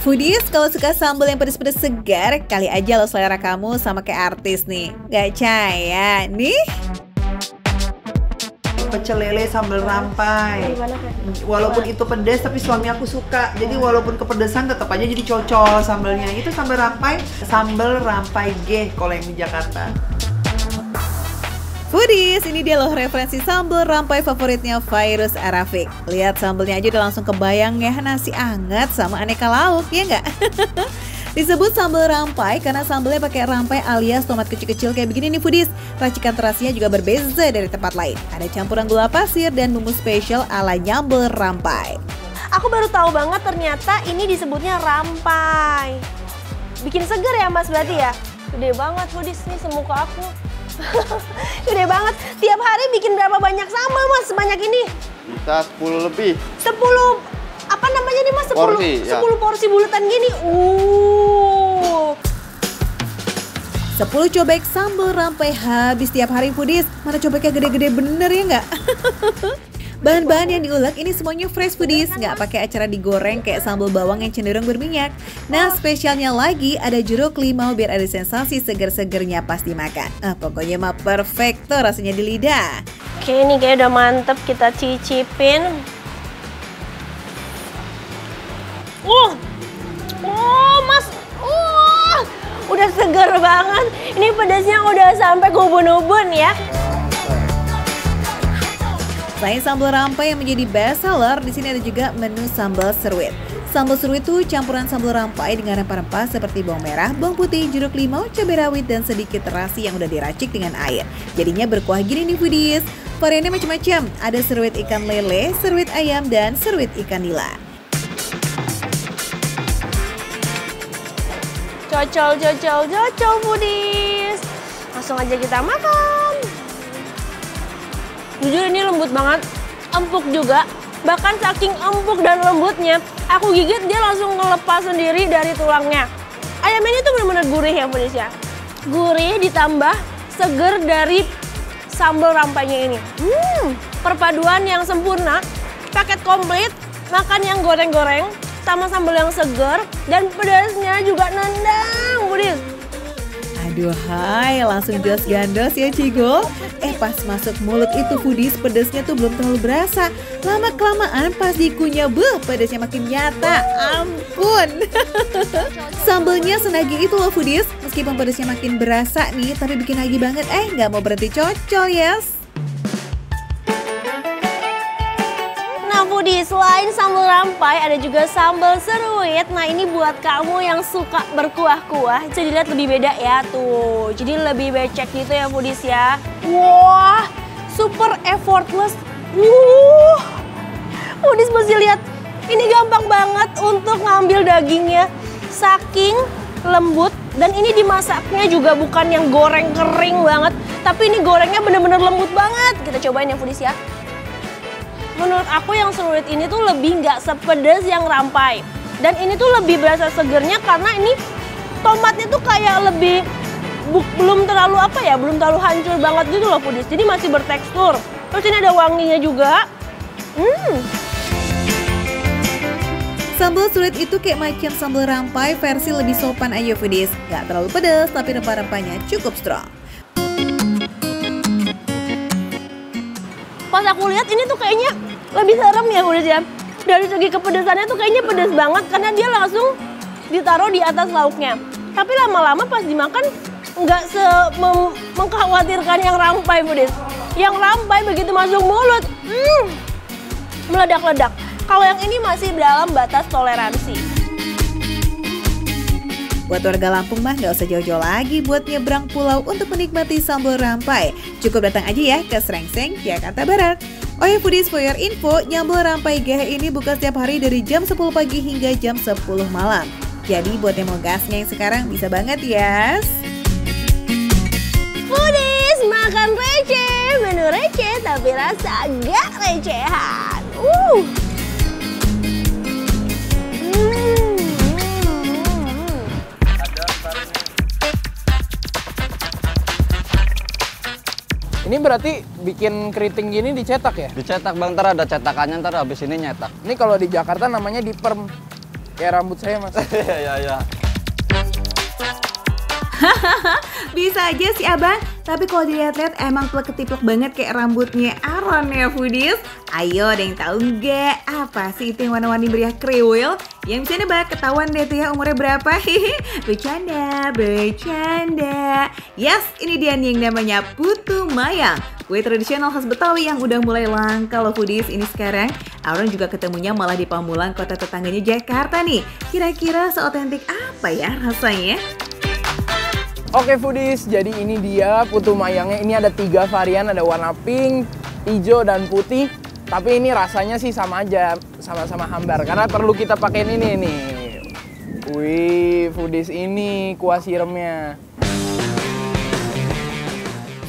Foodies, kalau suka sambal yang pedes-pedes segar, kali aja lo selera kamu sama kayak artis nih. Gak percaya, nih. Pecel lele sambal rampai. Walaupun itu pedas tapi suami aku suka. Jadi walaupun kepedesan tetap aja jadi cocol sambalnya. Itu sambal rampai G kalau yang di Jakarta. Foodies, ini dia loh referensi sambal rampai favoritnya Fairuz Arafik. Lihat sambalnya aja udah langsung kebayang ya, nasi anget sama aneka lauk, ya nggak? Disebut sambal rampai karena sambalnya pakai rampai alias tomat kecil-kecil kayak begini nih Foodies. Racikan terasinya juga berbeza dari tempat lain. Ada campuran gula pasir dan bumbu spesial ala nyambel rampai. Aku baru tahu banget ternyata ini disebutnya rampai. Bikin seger ya Mas berarti ya? Gede banget Foodies nih semuka aku. Gede banget. Tiap hari bikin berapa banyak sambal Mas sebanyak ini? Bisa 10 lebih. 10 apa namanya nih Mas? 10 porsi, 10 ya. Porsi bulatan gini. 10 cobek sambal rampai habis tiap hari Foodies. Mana cobeknya gede-gede bener ya nggak? Bahan-bahan yang diulek ini semuanya fresh Foodies, nggak pakai acara digoreng kayak sambal bawang yang cenderung berminyak. Nah spesialnya lagi ada jeruk limau biar ada sensasi seger-segernya pas dimakan. Pokoknya mah perfecto rasanya di lidah. Oke ini kayak udah mantep, kita cicipin. Mas, udah seger banget. Ini pedasnya udah sampai ke ubun-ubun ya. Selain sambal rampai yang menjadi best seller, di sini ada juga menu sambal seruit. Sambal seruit itu campuran sambal rampai dengan rempah-rempah seperti bawang merah, bawang putih, jeruk limau, cabai rawit, dan sedikit terasi yang udah diracik dengan air. Jadinya berkuah gini nih Foodies. Variannya macam-macam, ada seruit ikan lele, seruit ayam, dan seruit ikan nila. Cocol Foodies. Langsung aja kita makan. Jujur ini lembut banget, empuk juga. Bahkan saking empuk dan lembutnya, aku gigit dia langsung ngelepas sendiri dari tulangnya. Ayam ini tuh benar-benar gurih ya Foodies ya. Gurih ditambah seger dari sambal rampainya ini. Perpaduan yang sempurna, paket komplit, makan yang goreng-goreng, sama sambal yang seger, dan pedasnya juga nendang Foodies. Aduh hai, langsung jos gandos ya Cigo. Pas masuk mulut itu Foodies, pedasnya tuh belum terlalu berasa. Lama-kelamaan pas dikunyah, pedasnya makin nyata. Ampun. Sambalnya senagi itu loh Foodies. Meskipun pedasnya makin berasa nih, tapi bikin lagi banget. Nggak mau berhenti cocol yes. Nah Foodies, selain sambal rampai ada juga sambal seruit. Nah ini buat kamu yang suka berkuah-kuah. Bisa dilihat lebih beda ya tuh. Jadi lebih becek gitu ya Foodies ya. Wah, super effortless. Foodies mesti lihat. Ini gampang banget untuk ngambil dagingnya. Saking lembut. Dan ini dimasaknya juga bukan yang goreng kering banget. Tapi ini gorengnya bener-bener lembut banget. Kita cobain ya Foodies ya. Menurut aku yang seruit ini tuh lebih nggak sepedas yang rampai. Dan ini tuh lebih berasa segernya karena ini tomatnya tuh kayak lebih belum terlalu belum terlalu hancur banget gitu loh Foodies. Jadi masih bertekstur. Terus ini ada wanginya juga. Sambal seruit itu kayak macam sambal rampai versi lebih sopan aja Foodies. Nggak terlalu pedas tapi rempah-rempahnya cukup strong. Pas aku lihat ini tuh kayaknya lebih serem ya Foodies ya. Dari segi kepedesannya tuh kayaknya pedes banget karena dia langsung ditaruh di atas lauknya. Tapi lama-lama pas dimakan nggak mengkhawatirkan yang rampai Foodies. Yang rampai begitu masuk mulut, meledak-ledak. Kalau yang ini masih dalam batas toleransi. Buat warga Lampung mah nggak usah jauh-jauh lagi buat nyebrang pulau untuk menikmati sambal rampai. Cukup datang aja ya ke Srengseng, Jakarta Barat. Oh ya Foodies, for your info, nyambal rampai Gehe ini buka setiap hari dari jam 10 pagi hingga jam 10 malam. Jadi buat yang mau gasnya yang sekarang bisa banget ya. Foodies, makan receh, menu receh tapi rasa gak recehan. Ini berarti bikin keriting gini dicetak ya? Dicetak Bang, ntar ada cetakannya, ntar habis ini nyetak. Ini kalau di Jakarta namanya diperm. Kayak rambut saya, Mas. Ya. Bisa aja sih abang, tapi kalau dilihat-lihat emang plek-ketiplek banget kayak rambutnya Aaron ya foodies. Ayo ada yang tahu nggak apa sih itu yang warna-warni meriah kriwil? Yang bisa nebak ketahuan deh tuh ya umurnya berapa. Bercanda. Yes, ini dia nih yang namanya putu mayang. Kue tradisional khas Betawi yang udah mulai langka loh foodies ini sekarang. Aaron juga ketemunya malah di Pamulang, kota tetangganya Jakarta nih. Kira-kira seotentik apa ya rasanya? Oke foodies, jadi ini dia putu mayangnya. Ini ada 3 varian, ada warna pink, hijau, dan putih. Tapi ini rasanya sih sama aja, sama-sama hambar. Karena perlu kita pakai ini nih. Wih, foodies ini kuah siremnya.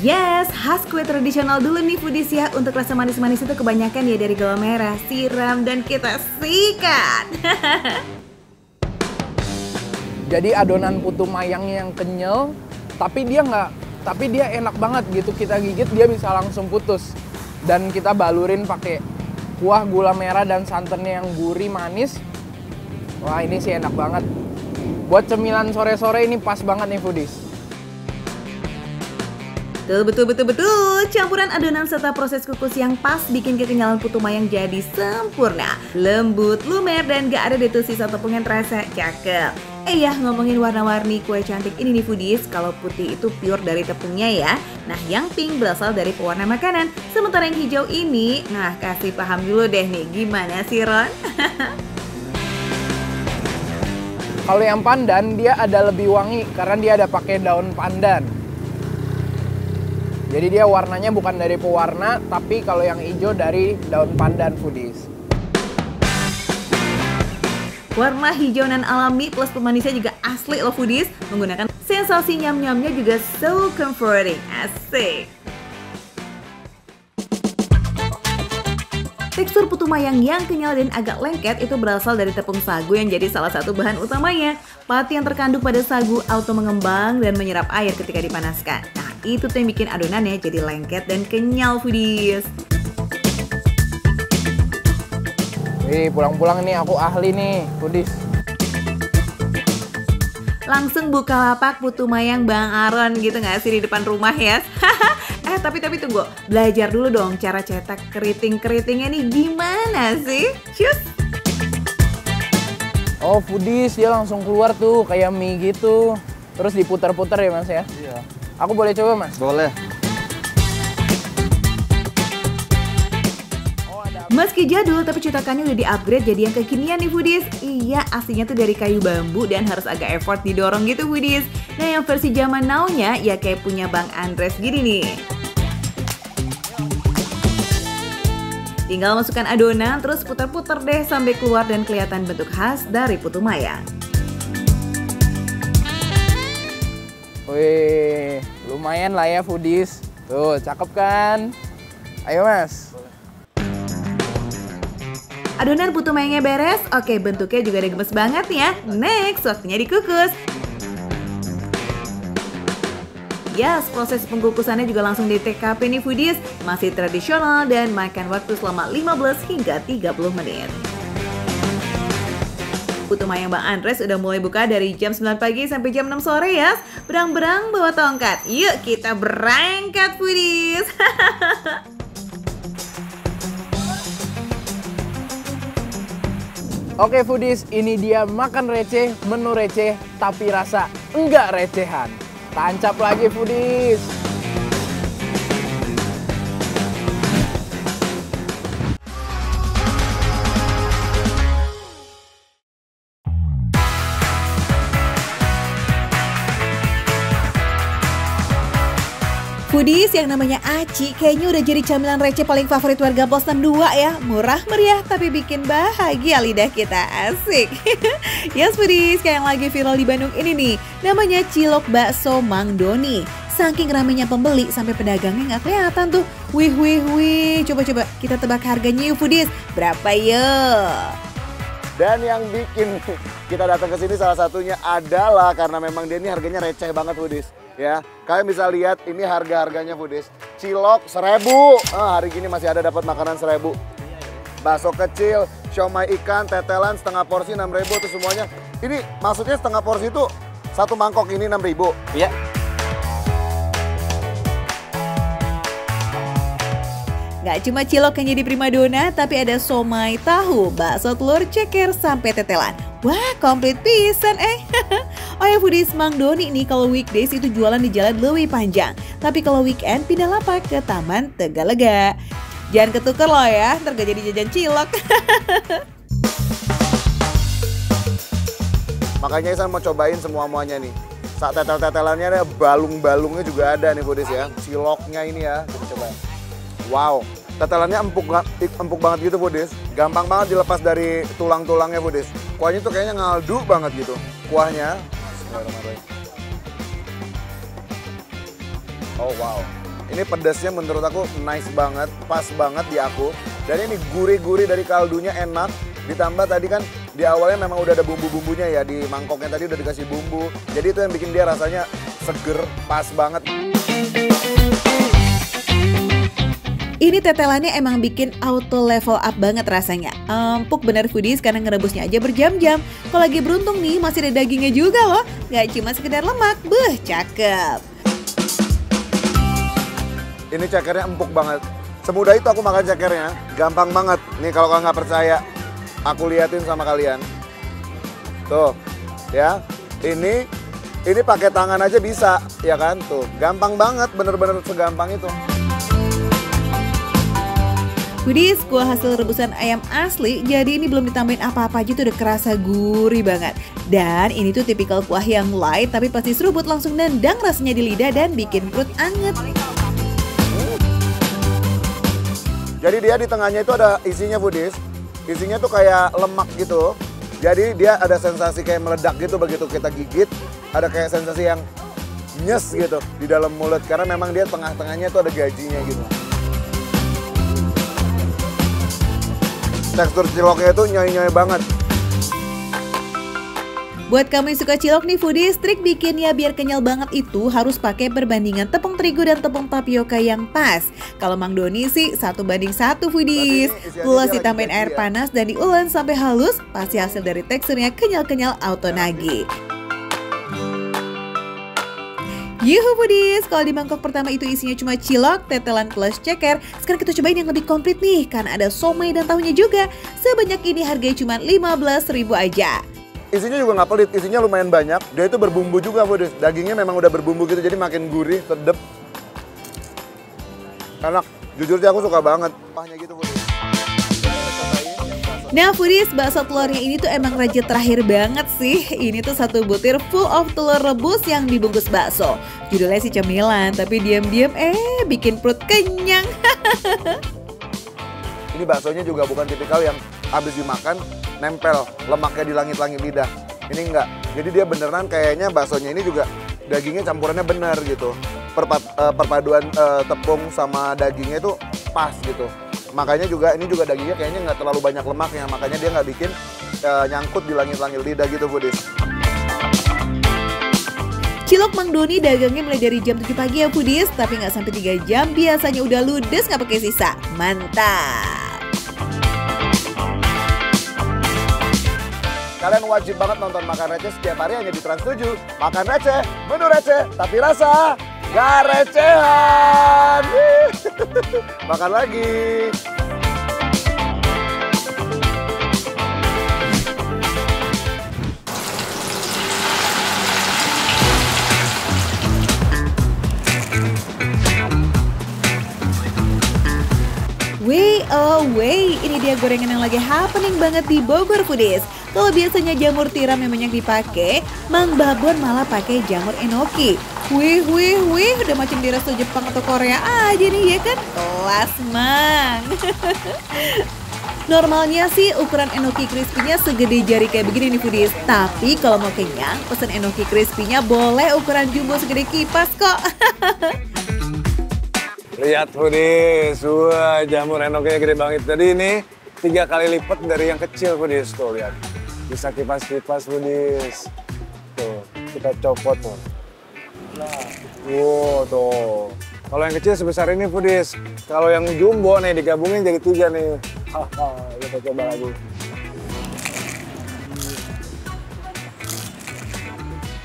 Yes, khas kue tradisional dulu nih foodies ya. Untuk rasa manis-manis itu kebanyakan ya dari gula merah, siram, dan kita sikat. Jadi adonan putu mayangnya yang kenyal, tapi dia enak banget gitu. Kita gigit dia bisa langsung putus. Dan kita balurin pakai kuah gula merah dan santannya yang gurih manis. Wah, ini sih enak banget. Buat cemilan sore-sore ini pas banget nih foodies. Betul. Campuran adonan serta proses kukus yang pas bikin kekenyalan putu mayang jadi sempurna. Lembut, lumer, dan gak ada detusi sisa tepung yang terasa cakep. Ya ngomongin warna-warni kue cantik ini nih foodies, kalau putih itu pure dari tepungnya ya. Nah yang pink berasal dari pewarna makanan. Sementara yang hijau ini, nah kasih paham dulu deh nih, gimana sih Ron? Kalau yang pandan dia ada lebih wangi karena dia ada pakai daun pandan. Jadi dia warnanya bukan dari pewarna, tapi kalau yang hijau dari daun pandan foodies. Warna hijau nan alami plus pemanisnya juga asli loh foodies. Menggunakan sensasi nyam-nyamnya juga so comforting, asik. Tekstur putu mayang yang kenyal dan agak lengket itu berasal dari tepung sagu yang jadi salah satu bahan utamanya. Pati yang terkandung pada sagu auto mengembang dan menyerap air ketika dipanaskan. Nah itu tuh yang bikin adonannya jadi lengket dan kenyal foodies. Pulang-pulang nih aku ahli nih foodies. Langsung buka lapak putu mayang Bang Aaron gitu gak sih di depan rumah ya? Tapi tunggu, belajar dulu dong cara cetak keriting-keritingnya nih gimana sih? Cus! Oh foodies, dia langsung keluar tuh kayak mie gitu. Terus diputar-putar ya mas ya? Iya. Aku boleh coba mas? Boleh. Meski jadul tapi cetakannya udah di-upgrade jadi yang kekinian nih foodies. Iya, aslinya tuh dari kayu bambu dan harus agak effort didorong gitu foodies. Nah yang versi zaman now-nya ya kayak punya Bang Andres gini nih. Tinggal masukkan adonan terus putar-putar deh sampai keluar dan kelihatan bentuk khas dari putu mayang. Wih, lumayan lah ya foodies. Tuh, cakep kan? Ayo mas. Adonan putu mayangnya beres, oke bentuknya juga udah gemes banget ya. Next, waktunya dikukus. Yes, proses pengkukusannya juga langsung di TKP nih foodies. Masih tradisional dan makan waktu selama 15 hingga 30 menit. Putu mayang Bang Andres udah mulai buka dari jam 9 pagi sampai jam 6 sore ya. Berang-berang bawa tongkat. Yuk kita berangkat foodies. Oke foodies, ini dia makan receh, menu receh, tapi rasa enggak recehan. Tancap lagi foodies. Foodies yang namanya Aci kayaknya udah jadi camilan receh paling favorit warga Pos 62 ya. Murah meriah tapi bikin bahagia lidah kita, asik. Yes foodies, kayak yang lagi viral di Bandung ini nih, namanya Cilok Bakso Mang Doni. Saking ramenya pembeli sampai pedagangnya nggak kelihatan tuh. Wih, coba kita tebak harganya yuk foodies. Berapa yuk? Dan yang bikin kita datang ke sini salah satunya adalah karena memang dia ini harganya receh banget foodies. Ya, kalian bisa lihat ini harga-harganya foodies. Cilok 1.000. Hari gini masih ada dapat makanan 1.000. Bakso kecil siomay ikan, tetelan setengah porsi 6.000 itu semuanya. Ini maksudnya setengah porsi itu satu mangkok ini 6.000? Iya. Nggak cuma cilok yang jadi primadona, tapi ada somai tahu, bakso telur, ceker, sampai tetelan. Wah, komplit pisan Oh ya foodies, Mang Doni nih kalau weekdays itu jualan di Jalan Lewi Panjang. Tapi kalau weekend pindah lapak ke Taman Tegalega. Jangan ketuker loh ya, ntar gak jadi jajan cilok. Makanya saya mau cobain semua-muanya nih. Saat tetel-tetelannya ada balung-balungnya juga ada nih foodies ya. Ciloknya ini ya, kita coba. Wow, tetelannya empuk banget gitu foodies. Gampang banget dilepas dari tulang-tulangnya foodies. Kuahnya tuh kayaknya ngaldu banget gitu. Kuahnya. Oh wow. Ini pedasnya menurut aku nice banget, pas banget di aku. Dan ini gurih-gurih dari kaldunya enak. Ditambah tadi kan di awalnya memang udah ada bumbu-bumbunya ya. Di mangkoknya tadi udah dikasih bumbu. Jadi itu yang bikin dia rasanya seger, pas banget. Ini tetelannya emang bikin auto level up banget rasanya. Empuk bener foodies karena ngerebusnya aja berjam-jam. Kalau lagi beruntung nih masih ada dagingnya juga loh. Gak cuma sekedar lemak, cakep. Ini cekernya empuk banget. Semudah itu aku makan cekernya. Gampang banget. Nih kalau kalian nggak percaya, aku liatin sama kalian. Tuh, ya. Ini pakai tangan aja bisa, ya kan? Tuh, gampang banget. Bener-bener segampang itu. Foodies, kuah hasil rebusan ayam asli, jadi ini belum ditambahin apa-apa aja tuh udah kerasa gurih banget. Dan ini tuh tipikal kuah yang light tapi pasti seruput langsung nendang rasanya di lidah dan bikin perut anget. Jadi dia di tengahnya itu ada isinya foodies. Isinya tuh kayak lemak gitu. Jadi dia ada sensasi kayak meledak gitu begitu kita gigit. Ada kayak sensasi yang nyes gitu di dalam mulut. Karena memang dia tengah-tengahnya tuh ada gajinya gitu. Tekstur ciloknya itu nyoy-nyoy banget. Buat kamu yang suka cilok nih foodies, trik bikinnya biar kenyal banget itu harus pakai perbandingan tepung terigu dan tepung tapioka yang pas. Kalau Mang Doni sih 1:1 foodies. Plus ditambahin air panas dan diulen sampai halus, pasti hasil dari teksturnya kenyal-kenyal auto nagih. Yuhu foodies, kalau di mangkok pertama itu isinya cuma cilok, tetelan plus ceker. Sekarang kita cobain yang lebih komplit nih, karena ada somai dan tahunya juga. Sebanyak ini harganya cuma 15.000 aja. Isinya juga nggak pelit, isinya lumayan banyak. Dia itu berbumbu juga foodies. Dagingnya memang udah berbumbu gitu, jadi makin gurih, sedep. Enak, jujur sih aku suka banget. Kuahnya gitu foodies. Nah foodies, bakso telurnya ini tuh emang raja terakhir banget sih. Ini tuh satu butir full of telur rebus yang dibungkus bakso. Judulnya sih cemilan, tapi diam-diam bikin perut kenyang. Ini baksonya juga bukan tipikal yang habis dimakan nempel lemaknya di langit-langit lidah. Ini enggak. Jadi dia beneran kayaknya baksonya ini juga dagingnya campurannya bener gitu. Perpaduan tepung sama dagingnya itu pas gitu. Makanya juga ini juga dagingnya kayaknya nggak terlalu banyak lemaknya, makanya dia nggak bikin nyangkut di langit-langit lidah gitu foodies. Cilok Mang Doni dagangnya mulai dari jam 7 pagi ya foodies, tapi nggak sampai 3 jam biasanya udah ludes nggak pakai sisa. Mantap! Kalian wajib banget nonton Makan Receh setiap hari hanya di Trans 7. Makan receh, menu receh, tapi rasa gak recehan. Makan lagi. Ini dia gorengan yang lagi happening banget di Bogor foodies. Kalau biasanya jamur tiram yang banyak dipakai, Mang Babon malah pakai jamur enoki. Wih, udah macam di resto Jepang atau Korea aja nih ya kan? Kelas Mang. Normalnya sih ukuran enoki crispy-nya segede jari kayak begini nih foodies. Tapi kalau mau kenyang, pesen enoki crispy-nya boleh ukuran jumbo segede kipas kok. Lihat foodies, wah jamur enoknya gede banget. Jadi ini 3 kali lipat dari yang kecil foodies, tuh lihat. Bisa kipas-kipas foodies. Tuh, kita copot tuh. Wow, tuh. Kalau yang kecil sebesar ini foodies. Kalau yang jumbo nih digabungin jadi 3 nih. Haha, kita coba lagi.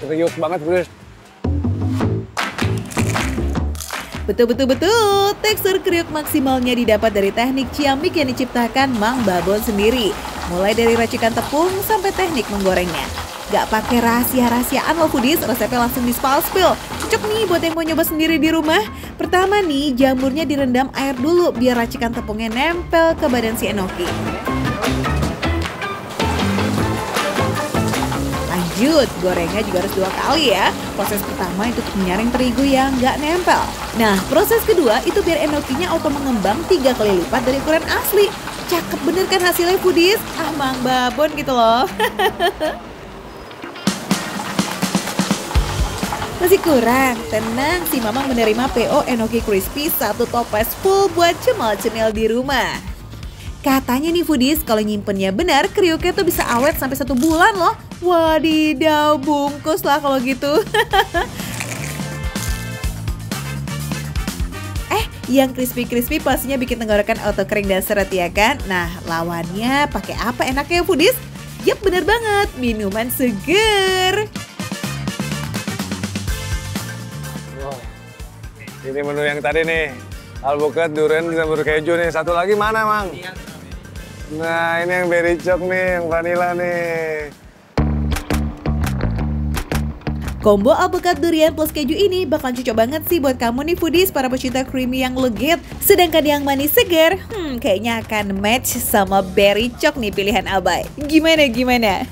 Kriuk banget, Foodies. Betul, tekstur kriuk maksimalnya didapat dari teknik ciamik yang diciptakan Mang Babon sendiri. Mulai dari racikan tepung sampai teknik menggorengnya. Gak pakai rahasia-rahasiaan loh Foodies, resepnya langsung di-spill. Cocok nih buat yang mau nyoba sendiri di rumah. Pertama nih, jamurnya direndam air dulu biar racikan tepungnya nempel ke badan si enoki. Lanjut, gorengnya juga harus 2 kali ya. Proses pertama itu untuk menyaring terigu yang nggak nempel. Nah, proses kedua itu biar enokinya auto mengembang 3 kali lipat dari ukuran asli. Cakep bener kan hasilnya Foodies? Ah, Mang Babon gitu loh. Masih kurang? Tenang, si Mamang menerima PO Enoki Crispy 1 toples full buat cemil-cemil di rumah. Katanya nih Foodies, kalau nyimpennya benar, kriuknya tuh bisa awet sampai 1 bulan loh. Wadidaw, bungkus lah kalau gitu. Yang crispy-crispy pastinya bikin tenggorokan auto kering dan seret ya kan? Nah, lawannya pakai apa enaknya Foodies? Yap, bener banget, minuman seger. Ini menu yang tadi nih, alpukat, durian, jamur keju nih. Satu lagi mana, Mang? Nah, ini yang berry chalk nih, yang vanilla nih. Combo alpukat durian plus keju ini bakal cocok banget sih buat kamu nih Foodies, para pecinta creamy yang legit. Sedangkan yang manis segar, kayaknya akan match sama berry chalk nih pilihan Abai. Gimana?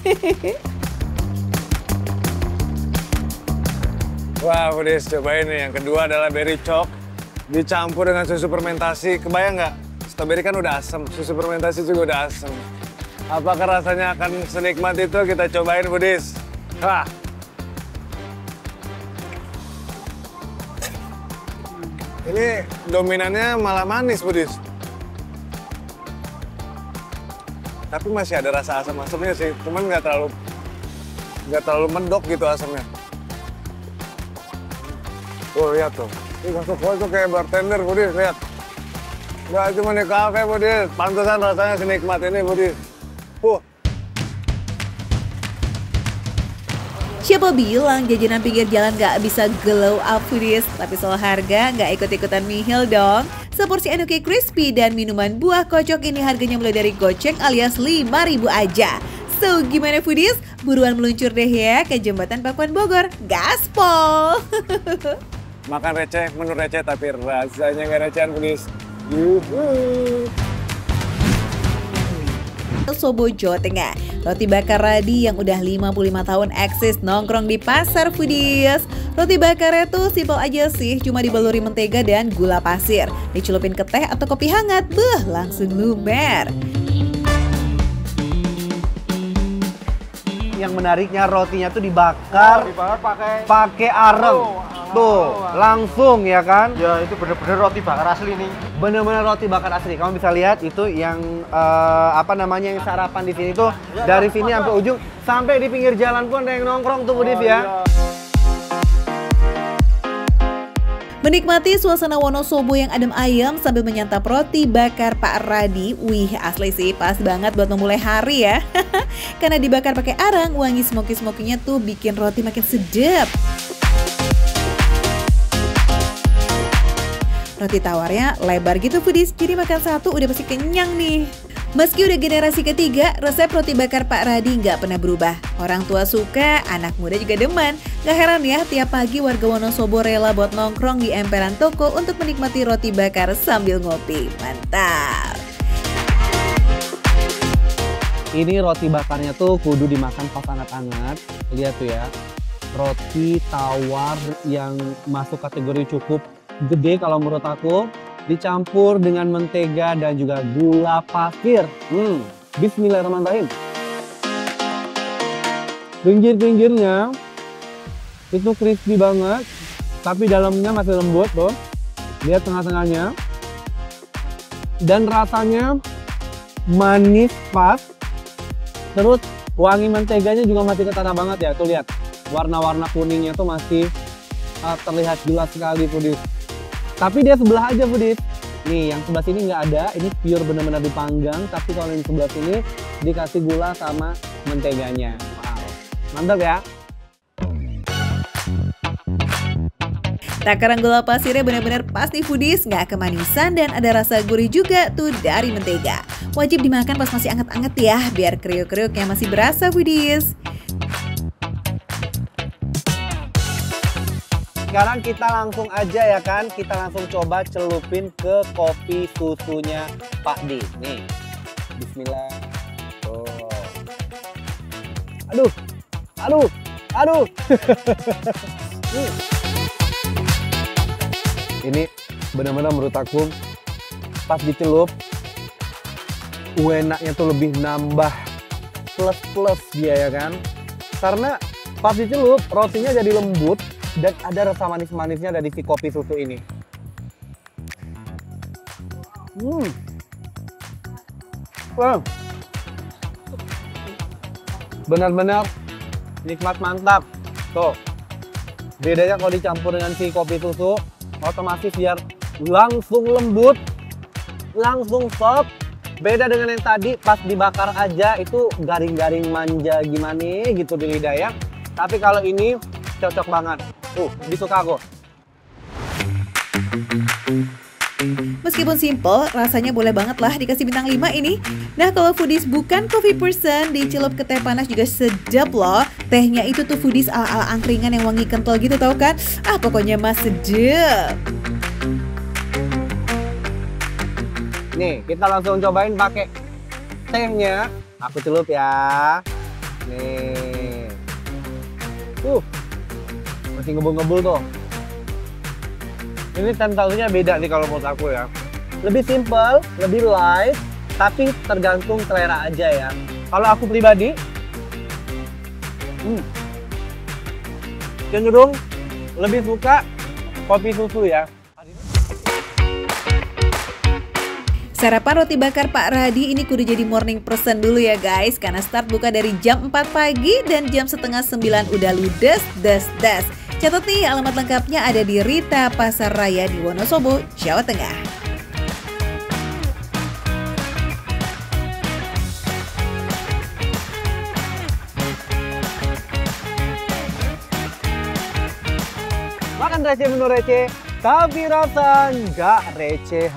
Wah, Foodies, cobain nih. Yang kedua adalah berry chalk dicampur dengan susu fermentasi. Kebayang nggak? Strawberry kan udah asam, susu fermentasi juga udah asam. Apakah rasanya akan senikmat itu? Kita cobain, Foodies. Wah. Ini dominannya malah manis, Foodies. Tapi masih ada rasa asam-asamnya sih, cuman nggak terlalu mendok gitu asamnya. Tuh, lihat tuh. Ini masuk tuh kayak bartender, Foodies, lihat. Nggak cuma di kafe, Foodies. Pantesan rasanya senikmat ini, Foodies. Siapa bilang jajanan pinggir jalan gak bisa glow up Foodies? Tapi soal harga gak ikut-ikutan nihil dong. Seporsi Enoki Crispy dan minuman buah kocok ini harganya mulai dari goceng alias 5.000 aja. So, gimana Foodies? Buruan meluncur deh ya ke Jembatan Pakuan Bogor. Gaspol! Makan receh, menu receh, tapi rasanya nggak recehan, Foodies. Sobo, Jawa Tengah. Roti bakar Radi yang udah 55 tahun eksis nongkrong di pasar Foodies. Roti bakarnya tuh simpel aja sih, cuma dibaluri mentega dan gula pasir. Dicelupin ke teh atau kopi hangat, langsung lumer. Yang menariknya rotinya tuh dibakar pakai areng. Tuh, langsung ya kan? Ya, itu bener-bener roti bakar asli nih. Bener-bener roti bakar asli. Kamu bisa lihat itu yang yang sarapan di sini tuh dari sini sampai ujung, sampai di pinggir jalan pun ada yang nongkrong tuh Foodies ya. Menikmati suasana Wonosobo yang adem ayem sambil menyantap roti bakar Pak Radi. Wih, asli sih pas banget buat memulai hari ya. Karena dibakar pakai arang, wangi smoky-smokinya tuh bikin roti makin sedap. Roti tawarnya lebar gitu Foodies, jadi makan satu udah pasti kenyang nih. Meski udah generasi ketiga, resep roti bakar Pak Radi nggak pernah berubah. Orang tua suka, anak muda juga demen. Gak heran ya, tiap pagi warga Wonosobo rela buat nongkrong di emperan toko untuk menikmati roti bakar sambil ngopi. Mantap! Ini roti bakarnya tuh kudu dimakan pas hangat-hangat. Lihat tuh ya, roti tawar yang masuk kategori cukup gede kalau menurut aku, dicampur dengan mentega dan juga gula pasir. Bismillahirrahmanirrahim. Pinggir-pinggirnya itu crispy banget, tapi dalamnya masih lembut tuh. Lihat tengah-tengahnya. Dan rasanya manis pas. Terus wangi menteganya juga masih ketara banget ya. Tuh lihat, warna-warna kuningnya tuh masih terlihat jelas sekali Foodies. Tapi dia sebelah aja Foodies. Nih, yang sebelah sini nggak ada, ini pure benar-benar dipanggang. Tapi kalau yang sebelah sini dikasih gula sama menteganya. Wow, mantap ya. Takaran gula pasirnya benar-benar pas nih foodies, nggak kemanisan dan ada rasa gurih juga tuh dari mentega. Wajib dimakan pas masih anget-anget ya, biar kriuk-kriuknya masih berasa foodies. Sekarang kita langsung aja ya kan, kita langsung coba celupin ke kopi susunya Pak D. Nih, bismillah. Oh. Aduh, aduh, aduh. Ini benar-benar menurut aku pas dicelup, enaknya tuh lebih nambah plus dia ya kan. Karena pas dicelup rotinya jadi lembut dan ada rasa manis-manisnya dari si kopi susu ini. Wah. Benar-benar nikmat mantap. Tuh. Bedanya kalau dicampur dengan si kopi susu, otomatis biar langsung lembut, langsung soft. Beda dengan yang tadi pas dibakar aja itu garing-garing manja gimana gitu di lidah ya. Tapi kalau ini cocok banget. Disuka aku. Meskipun simple, rasanya boleh banget lah dikasih bintang 5 ini. Nah, kalau foodies bukan coffee person, dicelup ke teh panas juga sedap loh. Tehnya itu tuh foodies ala-ala angkringan yang wangi kental gitu tau kan? Pokoknya mah sedap. Nih, kita langsung cobain pakai tehnya. Aku celup ya. Nih. Masih ngebul-ngebul tuh. Ini tentalnya beda nih kalau menurut aku ya. Lebih simple, lebih light, tapi tergantung selera aja ya. Kalau aku pribadi, cenderung lebih suka kopi susu ya. Sarapan roti bakar Pak Radi ini kudu jadi morning person dulu ya guys. Karena start buka dari jam 4 pagi dan jam setengah 9 udah ludes, des. Catat nih, alamat lengkapnya ada di Rita Pasar Raya di Wonosobo, Jawa Tengah. Makan receh menu receh, tapi rasa nggak recehan.